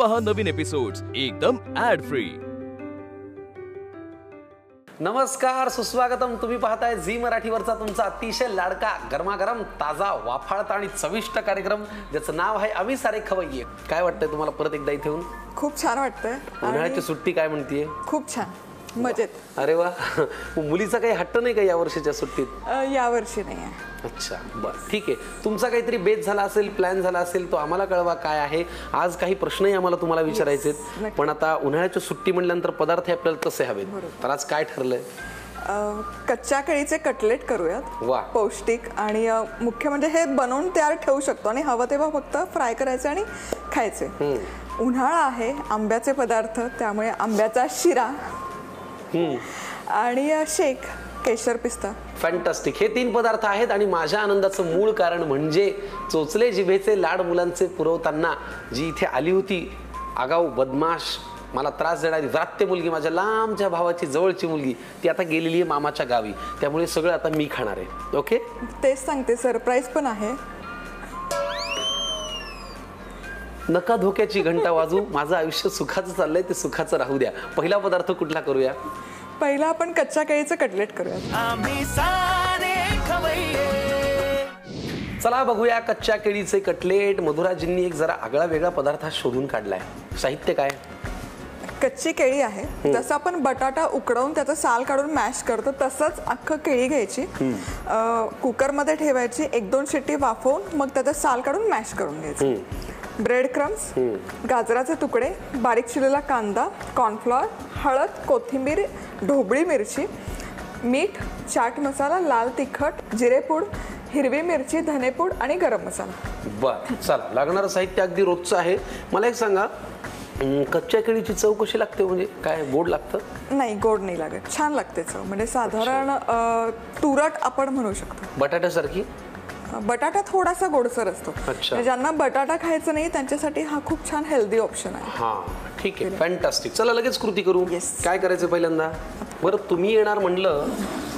पहा नवीन एपिसोड्स एकदम add free. नमस्कार, सुस्वागतम। तुम्ही पाहताय झी मराठीवरचा तुमचा अतिशय लाडका गरमागरम ताजा वाफाळता आणि चविष्ट कार्यक्रम ज्याचं नाव आहे आम्ही सारे खवय्ये। काय वाटतंय तुम्हाला परत एकदा इथे येऊन? खूप छान वाटतंय। उन्हाळ्याची सुट्टी काय म्हणतीये? खूप छान, मजेत। अरे वा, मुलीचा काही हट्ट नाही का या वर्षीच्या सुट्टीत? या वर्षी नाही आहे। अच्छा, बरं, ठीक आहे। तुमचा काहीतरी बेत झाला असेल, प्लॅन झाला असेल तो आम्हाला कळवा काय आहे। आज काही प्रश्नही आम्हाला तुम्हाला विचारायचे आहेत, पण आता उन्हाळ्याची सुट्टी म्हटल्यानंतर पदार्थ आपल्याला तसे हवेत, तर आज काय ठरलंय? कच्च्या केळीचे कटलेट करूयात। वा, पौष्टिक आणि मुख्य म्हणजे हे बनवून तयार ठेवू शकतो आणि हवं तेव्हा फक्त फ्राय करायचे आणि खायचे। उन्हाळा आहे, आंब्याचे पदार्थ, त्यामुळे आंब्याचा शिरा आणि शेक, केशर पिस्ता। फॅन्टास्टिक। हे 3 पदार्थ आहेत आणि माझ्या आनंदाचं मूळ कारण म्हणजे चोचले जिभेचे लाड मुलांचे पुरवताना जी इथे आली होती आगाऊ बदमाश, मला त्रास देणारी व्रात्य मुलगी, माझ्या लांबच्या भावाची जवळची मुलगी, ती आता गेलेली आहे मामाच्या गावी, त्यामुळे सगळं आता मी खाणार आहे। ओके, तेच सांगते, सरप्राईज पण आहे। नका धोक्याची घंटा वाजू, माझं आयुष्य सुखाचं चाललंय, ते सुखाचं राहू द्या। पहिला पदार्थ कुठला करूया? पहिला आपण कच्च्या केळीचं कटलेट करूया। चला बघूया कच्च्या केळीचे कटलेट। मधुराजींनी एक जरा आगळा वेगळा पदार्थ हा काढलाय। साहित्य काय? कच्ची केळी आहे, जसं आपण बटाटा उकडवून त्याचं साल काढून मॅश करतो तसंच अख्खं केळी घ्यायची, कुकरमध्ये ठेवायची, 1-2 शिट्टी वाफवून मग त्याचं साल काढून मॅश करून घ्यायचं। ब्रेड क्रम्स, गाजराचे तुकडे, बारीक चिरलेला कांदा, कॉर्नफ्लॉवर, हळद, कोथिंबीर, ढोबळी मिरची, मीठ, चाट मसाला, लाल तिखट, जिरेपूड, हिरवी मिरची, धनेपूड आणि गरम मसाला। बरं, चला, लागणारं साहित्य अगदी रोजचं आहे। मला एक सांगा, कच्च्या केळीची चव कशी लागते? म्हणजे काय गोड लागतं? नाही, गोड नाही लागत, छान लागते चव, म्हणजे साधारण तुरट आपण म्हणू शकतो, बटाट्यासारखी। बटाटा थोडासा गोडसर असतो, ज्यांना बटाटा खायचं नाही त्यांच्यासाठी हा खूप छान हेल्दी ऑप्शन आहे। हा, ठीक आहे, फॅन्टास्टिक। चला लगेच कृती करू। काय करायचं पहिल्यांदा? बरं, तुम्ही येणार म्हणलं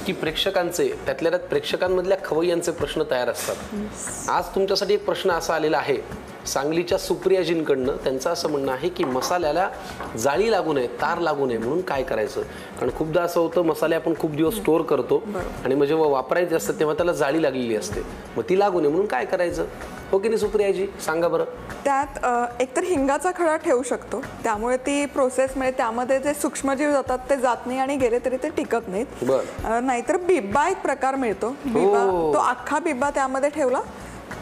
की प्रेक्षकांचे, त्यातल्या त्यात प्रेक्षकांमधल्या खवय्यांचे प्रश्न तयार असतात। आज तुमच्यासाठी एक प्रश्न असा आलेला आहे सांगलीच्या सुप्रियाजींकडनं। त्यांचं असं म्हणणं आहे की मसाल्याला जाळी लागू नये, तार लागू नये म्हणून काय करायचं? कारण खूपदा असं होतं, मसाले आपण खूप दिवस स्टोअर करतो आणि मग जेव्हा वापरायचे असतं तेव्हा त्याला जाळी लागलेली असते, मग ती लागू नये म्हणून काय करायचं? हो की नाही सुप्रियाजी, सांगा बरं। त्यात एकतर हिंगाचा खडा ठेवू शकतो, त्यामुळे ती प्रोसेस म्हणजे त्यामध्ये जे सूक्ष्मजीव जातात ते जात नाही आणि गेले तरी ते टिकत नाहीत। नाहीतर बिब्बा एक प्रकार मिळतो, बिब्बा, तो अख्खा बिब्बा त्यामध्ये ठेवला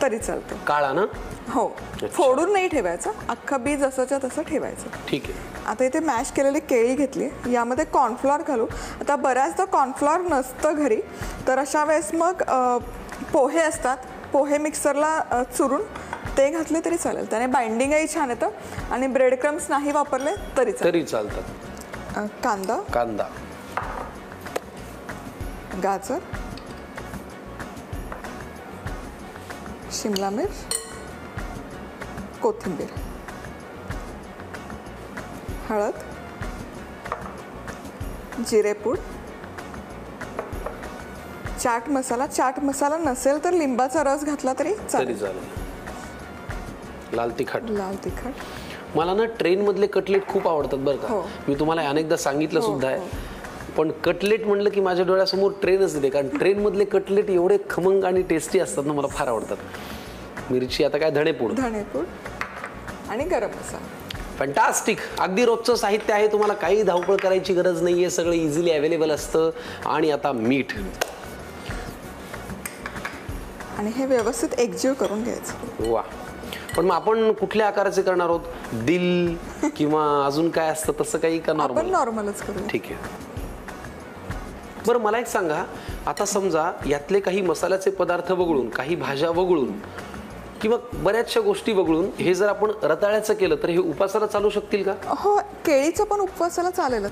तरी चालतो। काळा ना? हो, फोडून नाही ठेवायचं, अख्खा बी जसंच्या तसं ठेवायचं। ठीक आहे। आता इथे मॅश केलेली केळी घेतली, यामध्ये कॉर्नफ्लॉवर घालू। आता बऱ्याचदा कॉर्नफ्लॉवर नसतं घरी, तर अशा वेळेस मग पोहे असतात, पोहे मिक्सरला चुरून ते घातले तरी चालेल, त्याने बाइंडिंगही छान येतं आणि ब्रेड क्रम्स नाही वापरले तरी चालतात। कांदा, गाजर, शिमला मिर्च, कोथिंबीर, हळद, जिरेपूड, चाट मसाला, चाट मसाला नसेल तर लिंबाचा रस घातला तरी चालेल, लाल तिखट। मला ना ट्रेन मधले कटलेट खूप आवडतात बरं का। मी तुम्हाला अनेकदा सांगितलं सुद्धा आहे, पण कटलेट म्हणलं की माझ्या डोळ्यासमोर ट्रेनच येते, कारण ट्रेन मधले कटलेट एवढे खमंग आणि टेस्टी असतात ना, मला फार आवडतात। मिरची, आता काय, धणेपूड आणि गरम मसाला। फॅन्टास्टिक। अगदी रोजचं साहित्य आहे, तुम्हाला काही धावपळ करायची गरज नाहीये, सगळं इझिली अवेलेबल असतं। आणि आता मीठ, आणि हे व्यवस्थित एकजीव करून घ्यायचं। वा, पण मग आपण कुठल्या आकाराचे करणार आहोत? दिल किंवा अजून काय असतं तसं काही करणार? आपण नॉर्मलच करू। ठीक आहे। बरं, मला एक सांगा, आता समजा यातले काही मसाल्याचे पदार्थ वगळून, काही भाज्या वगळून किंवा बऱ्याचशा गोष्टी वगळून हे जर आपण रताळ्याचं केलं तर हे उपासाला चालू शकतील का? हो, केळीचं पण उपवासाला चालेल।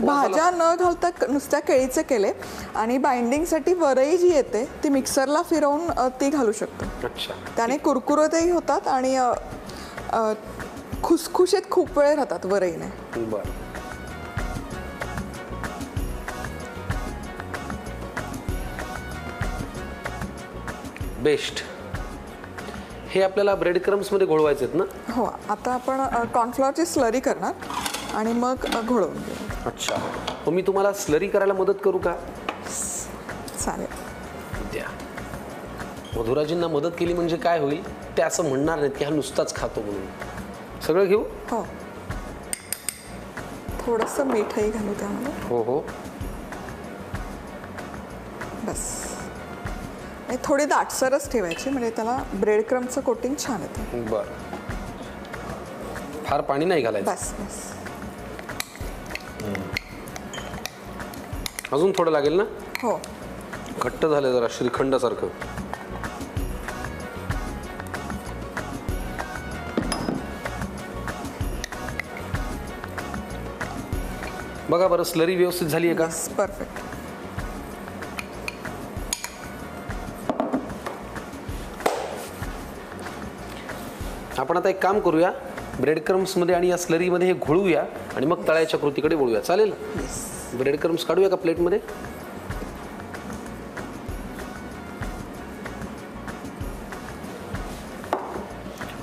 भाज्या न घालता नुसत्या केळीचे केले आणि बाइंडिंगसाठी वरई जी येते ती मिक्सरला फिरवून ती घालू शकतो। अच्छा, त्याने कुरकुरतही होतात आणि खुसखुशीत खूप वेळ राहतात वरईने। बरं, बेस्ट। हे आपल्याला ब्रेड क्रम्स मध्ये घोळवायचे आहेत ना? हो, आता आपण कॉर्नफ्लॉवरची स्लरी करणार आणि मग घोळवून घेऊ. अच्छा, मग मी तुम्हाला स्लरी करायला मदत करू का? चालेल. द्या. मधुराजींना मदत केली म्हणजे काय होईल, ते असं म्हणणार नाहीत की हा नुसताच खातो म्हणून. सगळं घेऊ? हो, थोडंसं मीठही घालू त्यामध्ये. हो हो, बस. आणि थोडी दाटसरच ठेवायची म्हणजे त्याला ब्रेड क्रम्सचं कोटिंग छान येतं. बर. फार पाणी नाही घालायचं. बस बस. अजून थोडं लागेल ना? हो. घट्ट झालं जरा श्रीखंडासारखं. बघा बरं, स्लरी व्यवस्थित झाली आहे का? परफेक्ट. आपण आता एक काम करूया, ब्रेड क्रम्स मध्ये आणि या स्लरी मध्ये हे घोळूया आणि मग तळायच्या कृतीकडे वळूया. चालेल? ब्रेड क्रम्स काढूया का प्लेटमध्ये?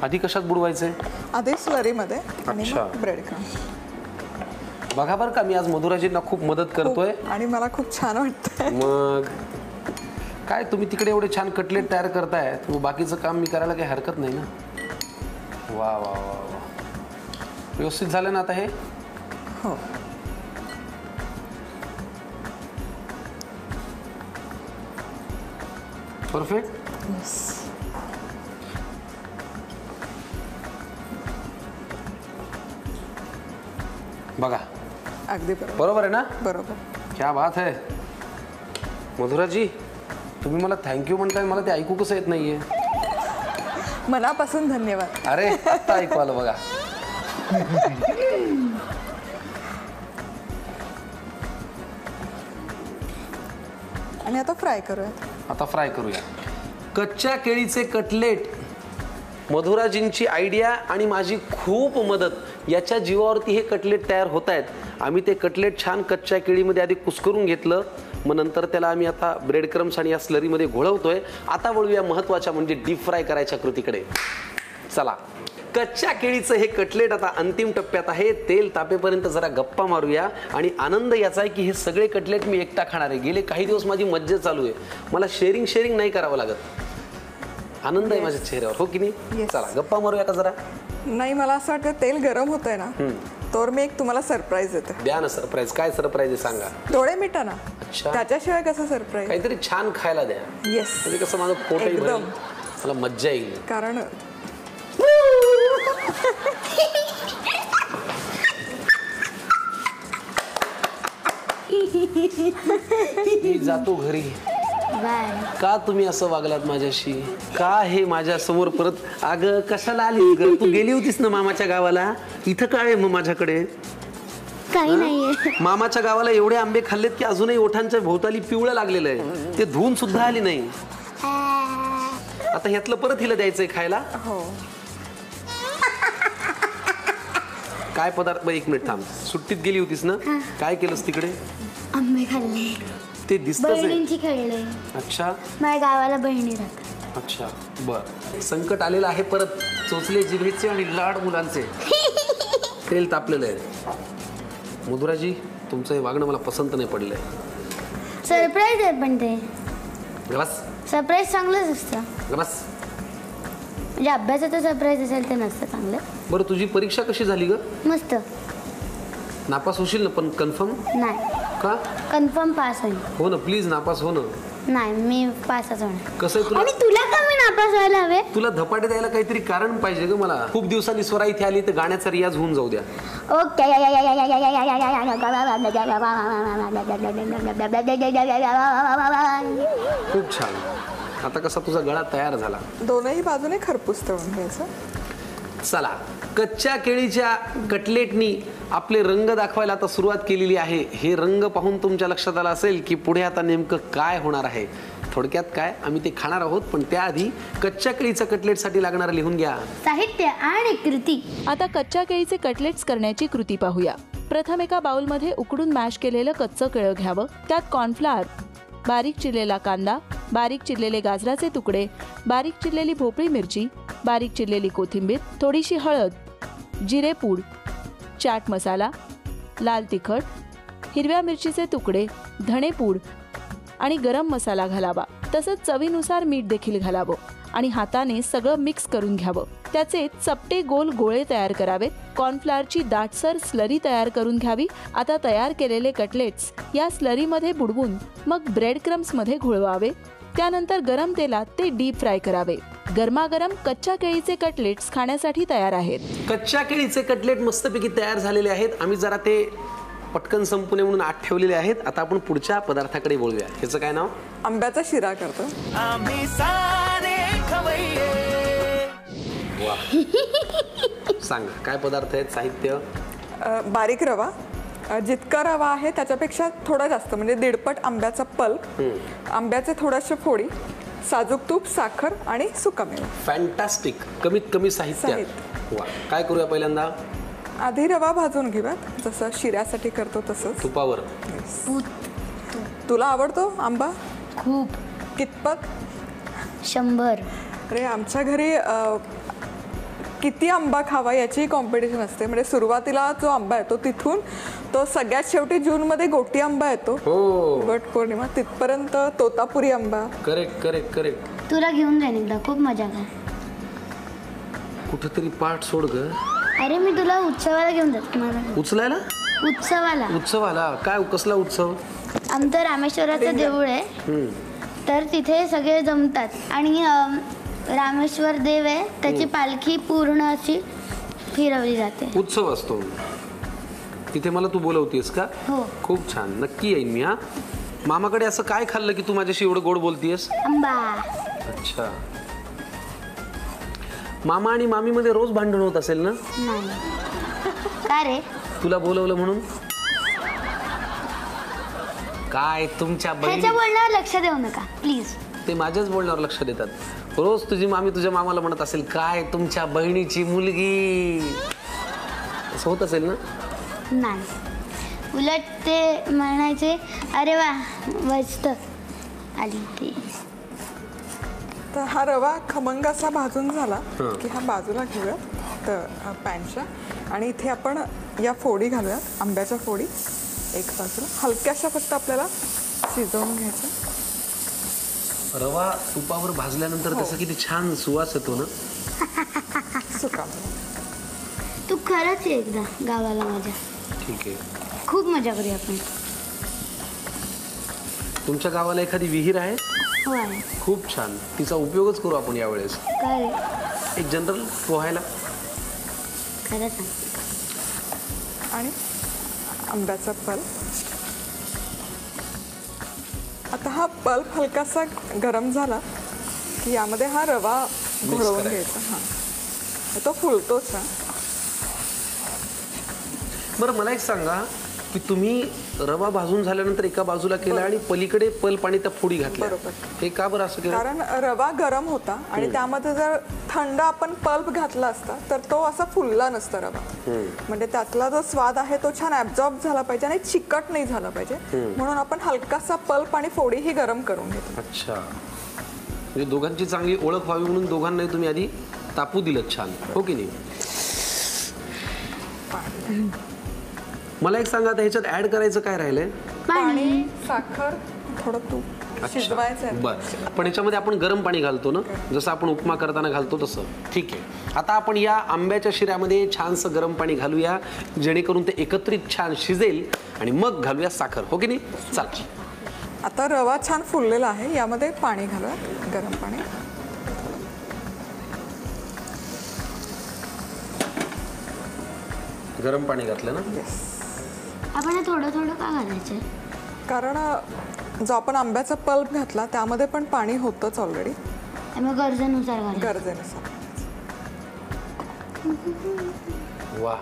आधी कशात बुडवायचंय? आधी स्लरीमध्ये आणि अच्छा. मग ब्रेड क्रम्स. बघा बरं का, मी आज मधुराजींना खूप मदत करतोय. आणि मला खूप छान वाटतंय. मग काय, तुम्ही तिकडे एवढे छान कटलेट तयार करताय, मग बाकीचं काम मी करायला काही हरकत नाही ना. वा वा वा वा, व्यवस्थित झालं ना आता हे? हो. परफेक्ट. बघा, अगदी बरोबर. बरोबर आहे ना? बरोबर. क्या बात है. मधुराजी, तुम्ही मला थँक्यू म्हणताय, मला ते ऐकू कसं येत नाहीये. मनापासून धन्यवाद. अरे आता ऐकू आलं बघा. आणि आता फ्राय करूया. आता फ्राय करूया. कच्च्या केळीचे कटलेट, मधुराजींची आयडिया आणि माझी खूप मदत, याच्या जीवावरती हे कटलेट तयार होत आहेत. आम्ही ते कटलेट छान कच्च्या केळीमध्ये आधी कुस्करून घेतलं, मग नंतर त्याला आम्ही आता ब्रेड क्रम्स आणि या स्लरीमध्ये घोळवतोय. आता वळूया महत्त्वाच्या म्हणजे डीप फ्राय करायच्या कृतीकडे. चला, कच्च्या केळीचं हे कटलेट आता अंतिम टप्प्यात आहे. तेल तापेपर्यंत जरा गप्पा मारूया. आणि आनंद याचा आहे की हे सगळे कटलेट मी एकटा खाणार आहे. गेले काही दिवस माझी मज्जा चालू आहे, मला शेअरिंग नाही करावं लागत. आनंद आहे माझ्या चेहऱ्यावर, हो की नाही? चला गप्पा मारूया का जरा? नाही, मला असं वाटतं तेल गरम होतंय ना, तर मी एक तुम्हाला सरप्राईज देते. द्या ना सरप्राईज. काय सरप्राईज आहे सांगा? डोळे मिटा ना. अच्छा, त्याच्याशिवाय कसं सरप्राईज? काहीतरी छान खायला द्या. येस. म्हणजे कसं माझं पोटही भरेल, मला मज्जा येईल. कारण मी जातो घरी. का तुम्ही असं वागलात माझ्याशी? का हे माझ्या समोर परत? अगं कशाला आली ग? तू गेली होतीस ना मामाच्या गावाला, इथं काय आहे मग माझ्याकडे? काही नाहीये. मामाच्या गावाला एवढे आंबे खाल्लेत की अजूनही ओठांच्या भोवताली पिवळं लागलेलं आहे, ते धुवून सुद्धा आली नाही. आता ह्यातलं परत हिला द्यायचंय खायला? हो. काय पदार्थ? एक मिनिट थांब. सुट्टीत गेली होतीस ना, काय केलंस तिकडे? आंबे खाल्ले, ते दिसतंच आहे. बहिणींची खेळले. अच्छा माझ्या गावाला बहिणी राहतात. अच्छा, बर. संकट आलेलं आहे परत, चोचले जिभेचे आणि लाड मुलांचे. तेल तापलेलं आहे. मधुराजी, तुमचं हे वागणं मला पसंत नाही पडलंय. सरप्राईज आहे पण ते. बस सरप्राईज चांगलंच असतं. बस. म्हणजे अभ्यासाचं सरप्राईज असेल ते नसतं चांगलं. बरं, तुझी परीक्षा कशी झाली ग? मस्त. नापास होशील ना पण कन्फर्म? नाही, का? कन्फर्म पास होईल. हो ना, प्लीज नापास हो ना. नाही, मी पासच होणार. कसं आहे तुला? आणि तुला का मी नापास व्हायला हवे? तुला धपाटे द्यायला काहीतरी कारण पाहिजे ग मला. खूप दिवसांनी स्वरा इथे आली तर गाण्याचा रियाज होऊन जाऊ द्या. ओके. खूप छान. आता कसा तुझा गळा तयार झाला. दोनही बाजूने खरपूस तळून घ्यायचं. चला, कच्च्या केळीच्या कटलेटनी आपले रंग दाखवायला आता सुरुवात केलेली आहे. हे रंग पाहून तुमच्या लक्षात आलं असेल की पुढे आता नेमकं काय होणार आहे. थोडक्यात काय, आम्ही ते खाणार आहोत, पण त्याआधी कच्च्या केळीच्या कटलेटसाठी लागणारं लिहून घ्या. साहित्य आणि कृती. आता कच्च्या केळीचे कटलेट्स करण्याची कृती पाहूया. प्रथम एका बाउलमध्ये उकडून मॅश केलेलं कच्चं केळं घ्यावं. त्यात कॉर्नफ्लॉवर, बारीक चिरलेला कांदा, बारीक चिरलेले गाजराचे तुकडे, बारीक चिरलेली भोपळी मिरची, बारीक चिरलेली कोथिंबीर, थोडीशी हळद, जिरेपूड, चाट मसाला, लाल तिखट, हिरव्या मिरचीचे तुकडे, धणेपूड आणि गरम मसाला घालावा. तसंच चवीनुसार मीठ देखील घालावं आणि हाताने सगळं मिक्स करून घ्यावं. त्याचे चपटे गोल गोळे तयार करावेत. कॉर्नफ्लॉवरची दाटसर स्लरी तयार करून घ्यावी. आता तयार केलेले कटलेट्स या स्लरीमध्ये बुडवून मग ब्रेड क्रम्समध्ये घोळवावे. त्यानंतर गरम तेलात ते डीप फ्राय करावे. गरमागरम कच्च्या केळीचे कटलेट्स खाण्यासाठी तयार आहेत. कच्च्या केळीचे कटलेट मस्तपैकी तयार झालेले आहेत. आम्ही जरा ते पटकन संपणे म्हणून आत ठेवलेले आहेत. आता आपण पुढच्या पदार्थाकडे बोलूया. ह्याचं काय नाव? आंब्याचा शिरा करतो. वा. सांगा काय पदार्थ आहेत? साहित्य: बारीक रवा, जितका रवा आहे त्याच्यापेक्षा थोडा जास्त म्हणजे 1.5 पट आंब्याचा पल्प, आंब्याचे थोड्याशा फोडी, साजूक तूप, साखर आणि सुकामेवा. फॅन्टास्टिक. कमीत कमी साहित्य. वा. काय करूया पहिल्यांदा? आधी रवा भाजून घेऊयात, जसं शिऱ्यासाठी करतो तसंच. तुपावर. तुला आवडतो आंबा? खूप. कितपत? 100. अरे आमच्या घरी किती आंबा खावा याची कॉम्पिटिशन असते. म्हणजे सुरुवातीला जो आंबा येतो तिथून तो सगळ्यात शेवटी जूनमध्ये गोटी आंबा येतो, वट पौर्णिमा, तिथपर्यंत तोतापुरी आंबा. Correct correct correct. तुला घेऊन जाईन एकदा, खूप मजा कर. कुठेतरी पाठ सोड ग. अरे मी तुला उत्सवाला घेऊन जाते. मला उचलायला? उत्सवाला? काय कसला उत्सव? आमचं रामेश्वराचं देऊळ आहे, तर तिथे सगळे जमतात आणि रामेश्वर देव आहे, त्याची पालखी पूर्ण अशी फिरवली जाते. उत्सव असतो तिथे. मला तू बोलवतेस का? हो. खूप छान. नक्की येईन मी. हा. मामाकडे असं काय खाल्लं की तू माझ्याशी एवढं गोड बोलतीयस? आंबा. अच्छा. मामा आणि मामी मध्ये रोज भांडण होत असेल ना? नाही. का रे? तुला बोलवलं म्हणून? काय तुमच्या ह्याच्या बोलण्यावर लक्ष देऊ नका प्लीज. ते माझ्याच बोलण्यावर लक्ष देतात. रोज तुझी मामी तुझ्या मामाला म्हणत असेल, काय तुमच्या बहिणीची मुलगी. असं होत असेल ना? नाही, उलट ते म्हणायचे अरे वा मस्त आली ती. तर हा रवा खमंग असा भाजून झाला की हा बाजूला घेऊया तर पॅनच्या, आणि इथे आपण या फोडी घालूयात, आंब्याच्या फोडी एक बाजूला हलक्याशा फक्त आपल्याला शिजवून घ्यायचं. रवा तुपावर भाजल्यानंतर त्याचा किती छान सुवास येतो ना. सुकामेवा. तू खरंच ये एकदा गावाला माझ्या. ठीक आहे. खूप मजा करूया आपण. तुमच्या गावाला एखादी विहीर आहे? हो आहे. खूप छान. तिचा उपयोगच करू आपण यावेळेस. काय? एक जनरल पोहायला. खरं सांग. आणि आंब्याचा पल्प. आता हा पल्प हलकासा गरम झाला की यामध्ये हा रवा घोळवून घ्यायचा. हा तो फुलतोच. बरं मला एक सांगा की तुम्ही रवा भाजून झाल्यानंतर एका बाजूला केला आणि पलीकडे पल्प आणि त्या फोडी घातल्या. बरोबर. हे का बरं असं केलं? कारण रवा गरम होता आणि त्यामध्ये जर थंड आपण पल्प घातला असता तर तो असा फुलला नसता रवा. म्हणजे त्यातला जो स्वाद आहे तो छान ऍब्झॉर्ब झाला पाहिजे आणि चिकट नाही झाला पाहिजे, म्हणून आपण हलकासा पल्प आणि फोडी ही गरम करून घेतो. अच्छा. म्हणजे दोघांची चांगली ओळख व्हावी म्हणून दोघांनाही तुम्ही आधी तापू दिलं छान, हो की नाही? मला एक सांगा, आता ह्याच्यात ऍड करायचं काय राहिलंय? पाणी, साखर, थोडं तूप शिजवायचं. बरं, पण ह्याच्यामध्ये आपण गरम पाणी घालतो ना, जसं आपण उपमा करताना घालतो तसं. ठीक आहे. आता आपण या आंब्याच्या शिऱ्यामध्ये छानसं गरम पाणी घालूया, जेणेकरून ते एकत्रित छान शिजेल आणि मग घालूया साखर, हो की नाही? चालेल. आता रवा छान फुललेला आहे, यामध्ये पाणी घालूया, गरम पाणी. गरम पाणी घातलं ना? आपण हे थोडं थोडं का घालायचं? कारण जो आपण आंब्याचा पल्प घातला त्यामध्ये पण पाणी होतंच ऑलरेडी. मग गरजेनुसार घालायचं. गरजेनुसार. वा,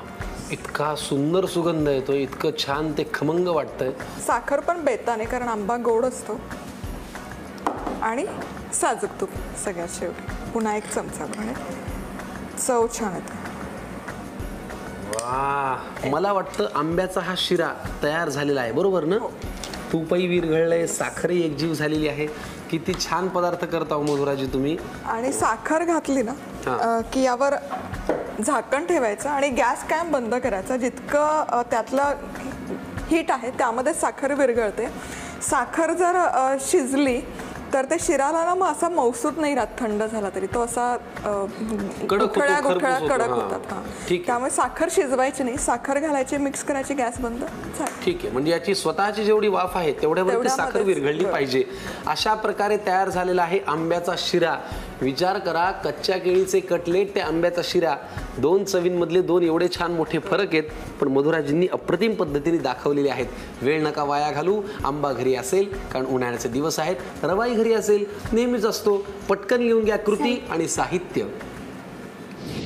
इतका सुंदर सुगंध येतो, इतकं छान ते खमंग वाटतंय. साखर पण बेताने, कारण आंबा गोड असतो. आणि साजूक तूप सगळ्यात शेवटी पुन्हा एक चमचा. चव छान येते. वा, मला वाटतं आंब्याचा हा शिरा तयार झालेला आहे, बरोबर ना? तूपही विरघळलंय, साखरही एकजीव झालेली आहे. किती छान पदार्थ करता हो मधुराजी तुम्ही. आणि साखर घातली ना की यावर झाकण ठेवायचं आणि गॅस कॅम बंद करायचा. जितकं त्यातलं हीट आहे त्यामध्ये साखर विरघळते. साखर जर शिजली तर ते शिराला ना मग असा मौसूद नाही राहत थंड झाला तरी. तो असा गुठळ्या कडक होतात. त्यामुळे साखर शिजवायची नाही, साखर घालायची, मिक्स करायची, गॅस बंद. ठीक आहे. म्हणजे याची स्वतःची जेवढी वाफ आहे तेवढ्यावरती साखर विरघळली पाहिजे. अशा प्रकारे तयार झालेला आहे आंब्याचा शिरा. विचार करा, कच्च्या केळीचे कटलेट ते आंब्याचा शिरा, 2 चवींमधले 2 एवढे छान मोठे फरक आहेत, पण मधुराजींनी अप्रतिम पद्धतीने दाखवलेले आहेत. वेळ नका वाया घालू. आंबा घरी असेल कारण उन्हाळ्याचे दिवस आहेत, रवाई घरी असेल, नेहमीच असतो. पटकन लिहून घ्या कृती आणि साहित्य.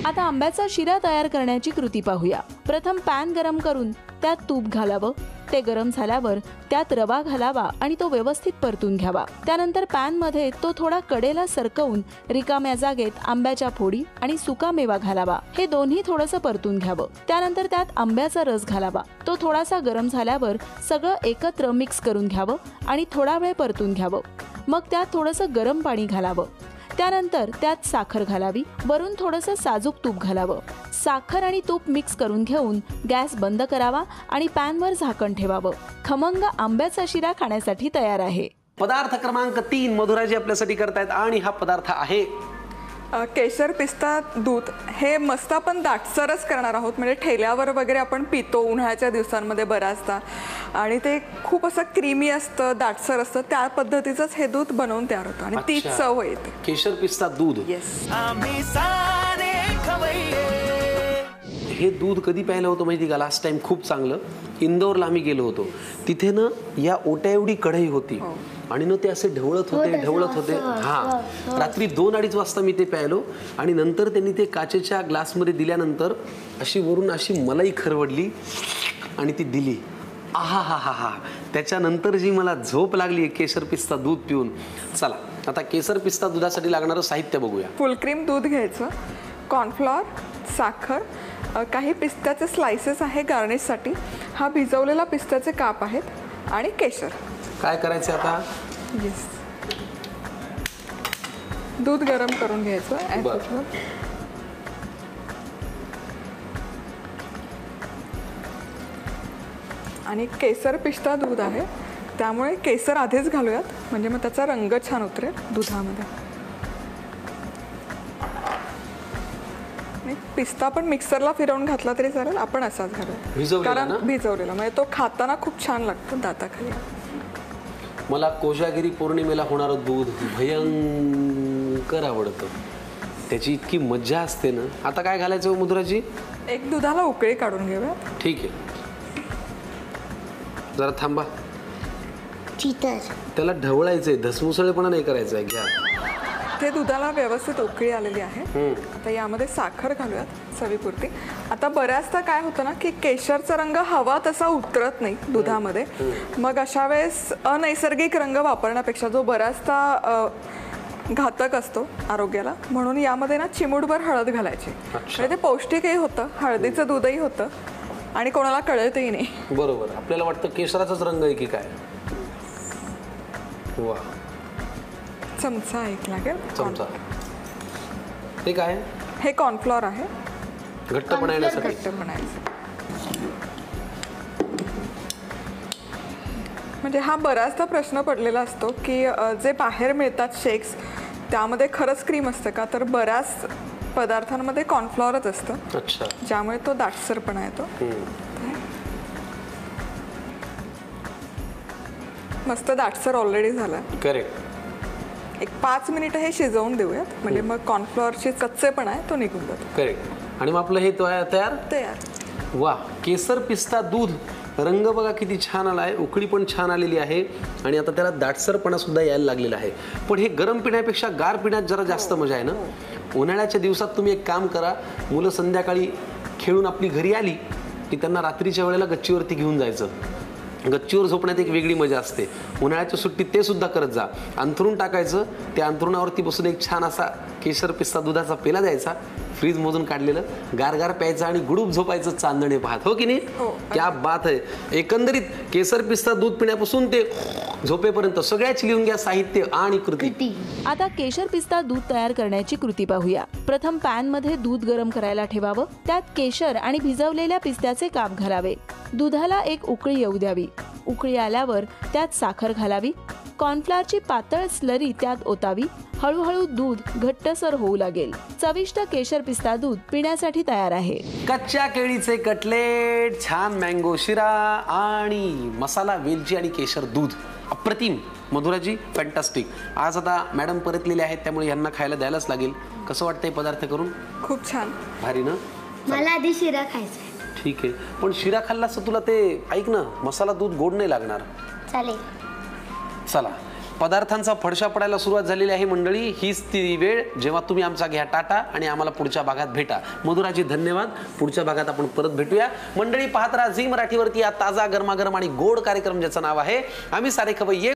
आता आंब्याचा शिरा तयार करण्याची कृती पाहूया. प्रथम पॅन गरम करून त्यात तूप घालावं. ते गरम झाल्यावर त्यात रवा घालावा आणि तो व्यवस्थित परतून घ्यावा. त्यानंतर पॅन मध्ये तो थोडा कडेला सरकवून रिकाम्या जागेत आंब्याच्या फोडी आणि सुका मेवा घालावा. हे दोन्ही थोडंसं परतून घ्यावं. त्यानंतर त्यात आंब्याचा रस घालावा. तो थोडासा गरम झाल्यावर सगळं एकत्र मिक्स करून घ्यावं आणि थोडा वेळ परतून घ्यावं. मग त्यात थोडंसं गरम पाणी घालावं. त्यानंतर त्यात साखर घालावी. वरून थोडंसं साजूक तूप घालावं. साखर आणि तूप मिक्स करून घेऊन गॅस बंद करावा आणि पॅनवर झाकण ठेवावं. खमंग आंब्याचा शिरा खाण्यासाठी तयार आहे. पदार्थ क्रमांक 3 मधुराजी आपल्यासाठी करतायत आणि हा पदार्थ आहे केशर पिस्ता दूध. हे मस्त आपण दाटसरच करणार आहोत. म्हणजे ठेल्यावर वगैरे आपण पितो उन्हाळ्याच्या दिवसांमध्ये बऱ्याचदा, आणि ते खूप असं क्रीमी असतं, दाटसर असतं. त्या पद्धतीचंच हे दूध बनवून तयार होतं आणि तीच चव येते. केशर पिस्ता दूध. येस. हे दूध कधी प्यायलं होतं माहिती का? लास्ट टाइम खूप चांगलं. इंदोरला आम्ही गेलो होतो. तिथे ना या ओट्या एवढी कढई होती आणि ना ते असे ढवळत होते. हा, रात्री 2-2:30 वाजता मी ते प्यायलो आणि नंतर त्यांनी ते काचेच्या ग्लासमध्ये दिल्यानंतर अशी वरून अशी मलाई खरवडली आणि ती दिली. आहा हा हा हा. त्याच्यानंतर जी मला झोप लागली केशर पिस्ता दूध पिऊन. चला आता केशर पिस्ता दुधासाठी लागणारं साहित्य बघूया. फुल क्रीम दूध घ्यायचं, कॉर्नफ्लॉर, साखर, काही पिस्त्याचे स्लाइसेस आहे गार्निशसाठी, हा भिजवलेला पिस्त्याचे काप आहेत आणि केशर. काय करायचं आता? येस. दूध गरम करून घ्यायचं. आणि केसर पिस्ता दूध आहे त्यामुळे केसर आधीच घालूयात, म्हणजे मग त्याचा रंग छान उतरेल दुधामध्ये. पिस्ता पण मिक्सरला फिरवून घातला तरी चालेल, आपण असाच घालूया कारण भिजवलेला, म्हणजे तो खाताना खूप छान लागतो दाताखाली. मला कोजागिरी पौर्णिमेला होणारं दूध भयंकर आवडतं. त्याची इतकी मज्जा असते ना. आता काय घालायचं मधुराजी? एक दुधाला उकळी काढून घेऊया. ठीक आहे, जरा थांबा. त्याला ढवळायचंय, धसमुसळेपणा नाही करायचा आहे. घ्या. ते दुधाला व्यवस्थित उकळी आलेली आहे. आता यामध्ये साखर घालूयात चवीपुरती. आता बऱ्याचदा काय होतं ना की केशरचा रंग हवा तसा उतरत नाही दुधामध्ये. मग अशा वेळेस अनैसर्गिक रंग वापरण्यापेक्षा, जो बऱ्याचदा घातक असतो आरोग्याला, म्हणून यामध्ये ना चिमूटभर हळद घालायची. म्हणजे ते पौष्टिकही होतं, हळदीचं दूधही होतं आणि कोणाला कळतही नाही. बरोबर. आपल्याला वाटतं केशराचाच रंग आहे की काय. वा. चमचा एक लागेल. चमचा. हे काय? हे कॉर्नफ्लॉर आहे, घट्टपणा येण्यासाठी. म्हणजे हा बराचदा प्रश्न पडलेला असतो की जे बाहेर मिळतात शेक्स त्यामध्ये खरंच क्रीम असतं का? तर बऱ्याच पदार्थांमध्ये कॉर्नफ्लॉरच असतं. अच्छा. ज्यामुळे तो दाटसरपणा येतो. मस्त दाटसर ऑलरेडी झाला. करेक्ट. एक 5 मिनिटं हे शिजवून देऊयात, म्हणजे मग कॉर्नफ्लॉरची कच्चेपणा आहे तो निघून जातो. करेक्ट. आणि मग आपलं हे तयार. वा. केसर पिस्ता दूध. रंग बघा किती छान आला आहे, उकळी पण छान आलेली आहे आणि आता त्याला दाटसरपणा सुद्धा यायला लागलेला आहे. पण हे गरम पिण्यापेक्षा गार पिण्यात जरा जास्त मजा आहे ना. उन्हाळ्याच्या दिवसात तुम्ही एक काम करा, मुलं संध्याकाळी खेळून आपली घरी आली की त्यांना रात्रीच्या वेळेला गच्चीवरती घेऊन जायचं गच्चीवर झोपण्यात एक वेगळी मजा असते. उन्हाळ्याच्या सुट्टीत ते सुद्धा करत जा. अंथरूण टाकायचं, त्या अंथरुणावरती बसून एक छान असा केशर पिस्ता दुधाचा पेला द्यायचा, फ्रीज मधून काढलेलं, गारगार प्यायचं आणि गुडूप झोपायचं चांदणे पाहत. हो की नाही? क्या बात आहे. एकंदरीत केसर पिस्ता दूध पिण्यापासून ते झोपेपर्यंत सगळ्याच लिहून घ्या, साहित्य आणि कृती. आता केशर पिस्ता दूध तयार करण्याची कृती पाहूया. प्रथम पॅन मध्ये दूध गरम करायला ठेवावं. त्यात केशर आणि भिजवलेल्या पिस्त्याचे काप घालावे. दुधाला एक उकळी येऊ द्यावी. उकळी आल्यावर त्यात साखर घालावी. कॉर्नफ्लॉरची पातळ स्लरी त्यात ओतावी. हळूहळू दूध घट्टसर होऊ लागेल. चविष्ट केशर पिस्ता दूध पिण्यासाठी तयार आहे. कच्च्या केळीचे कटलेट, छान मँगो शिरा आणि मसाला वेलची आणि केशर दूध. अप्रतिम. मधुराजी, फॅन्टास्टिक. आज आता मॅडम परतलेले आहेत, त्यामुळे यांना खायला द्यायलाच लागेल. कसं वाटतंय पदार्थ करून? खूप छान. भारी ना? मला आधी शिरा खायचा. ठीक आहे, पण शिरा खाल्लास तर तुला ते ऐक ना, मसाला दूध गोड नाही लागणार. चालेल. चला, पदार्थांचा फडशा पडायला सुरुवात झालेली आहे मंडळी. हीच ती वेळ जेव्हा तुम्ही आमचा घ्या टाटा आणि आम्हाला पुढच्या भागात भेटा. मधुराजी धन्यवाद. पुढच्या भागात आपण परत भेटूया. मंडळी पाहत राहा झी मराठीवरती या ताजा गरमागरम आणि गोड कार्यक्रम ज्याचं नाव आहे आम्ही सारे खवय्ये.